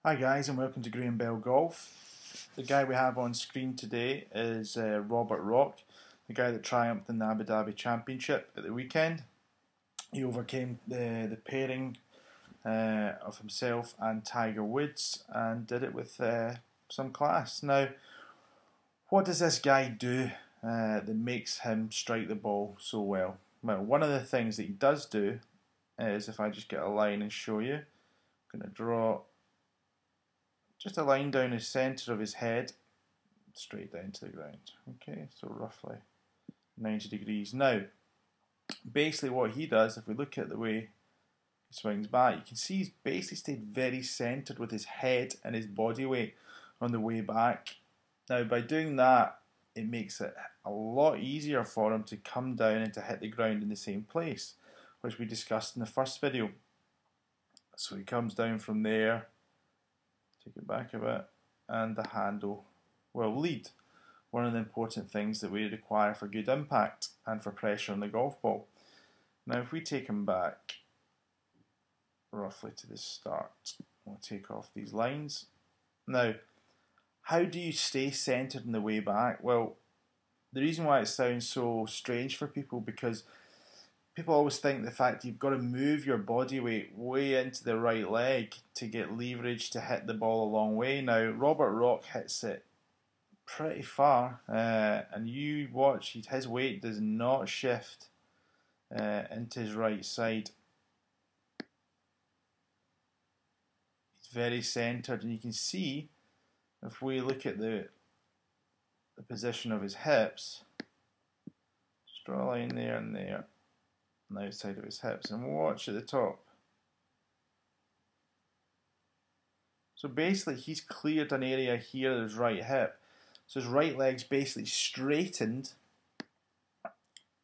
Hi guys and welcome to Graham Bell Golf. The guy we have on screen today is Robert Rock, the guy that triumphed in the Abu Dhabi Championship at the weekend. He overcame the pairing of himself and Tiger Woods and did it with some class. Now, what does this guy do that makes him strike the ball so well? Well, one of the things that he does do is, if I just get a line and show you, I'm going to draw just a line down the centre of his head, straight down to the ground. Okay, so roughly 90 degrees. Now, basically what he does, if we look at the way he swings back, you can see he's basically stayed very centred with his head and his body weight on the way back. Now, by doing that, it makes it a lot easier for him to come down and to hit the ground in the same place, which we discussed in the first video. So he comes down from there, take it back a bit, and the handle will lead. One of the important things that we require for good impact and for pressure on the golf ball. Now if we take him back roughly to the start, we'll take off these lines. Now, how do you stay centered on the way back? Well, the reason why it sounds so strange for people, because people always think the fact you've got to move your body weight way into the right leg to get leverage to hit the ball a long way. Now, Robert Rock hits it pretty far, and you watch, his weight does not shift into his right side. He's very centered, and you can see, if we look at the position of his hips, just draw a line there and there, on the outside of his hips, and watch at the top. So basically he's cleared an area here of his right hip. So his right leg's basically straightened,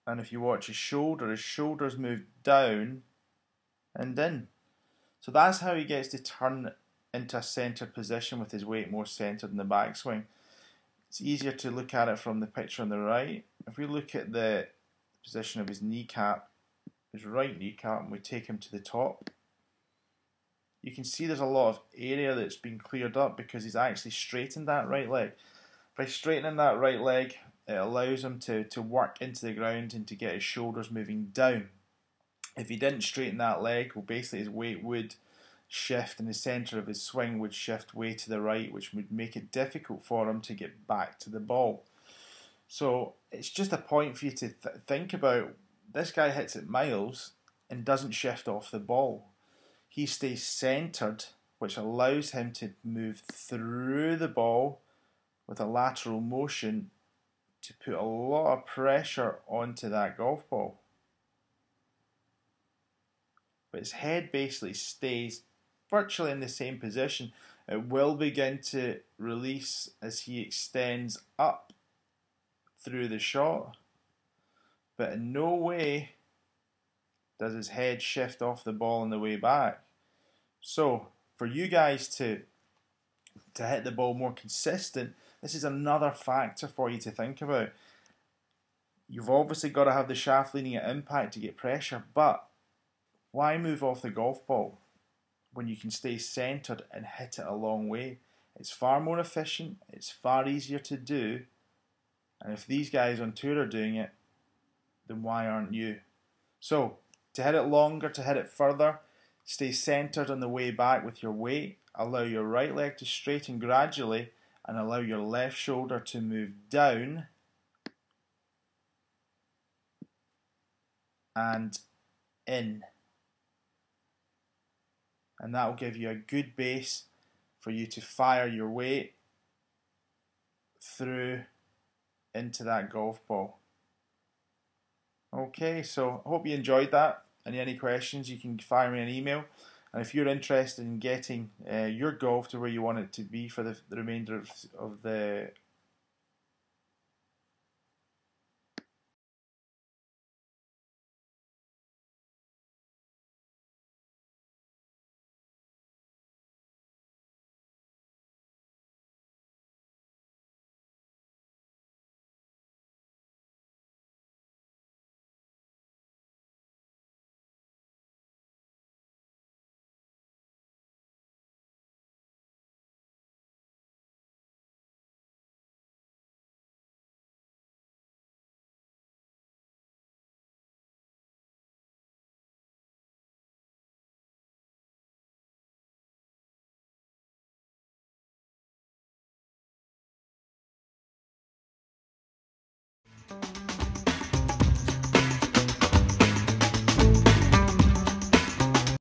and if you watch his shoulder's moved down and in. So that's how he gets to turn into a centered position with his weight more centered in the backswing. It's easier to look at it from the picture on the right. If we look at the position of his kneecap, his right kneecap, and we take him to the top, you can see there's a lot of area that's been cleared up because he's actually straightened that right leg. By straightening that right leg, it allows him to work into the ground and to get his shoulders moving down. If he didn't straighten that leg, well, basically his weight would shift and the centre of his swing would shift way to the right, which would make it difficult for him to get back to the ball. So it's just a point for you to think about. This guy hits it miles and doesn't shift off the ball. He stays centered, which allows him to move through the ball with a lateral motion to put a lot of pressure onto that golf ball. But his head basically stays virtually in the same position. It will begin to release as he extends up through the shot, but in no way does his head shift off the ball on the way back. So for you guys to hit the ball more consistent, this is another factor for you to think about. You've obviously got to have the shaft leaning at impact to get pressure, but why move off the golf ball when you can stay centered and hit it a long way? It's far more efficient, it's far easier to do, and if these guys on tour are doing it, then why aren't you? So, to hit it longer, to hit it further, stay centered on the way back with your weight, allow your right leg to straighten gradually, and allow your left shoulder to move down and in. And that will give you a good base for you to fire your weight through into that golf ball. Okay, so I hope you enjoyed that. Any questions, you can fire me an email. And if you're interested in getting your golf to where you want it to be for the remainder of the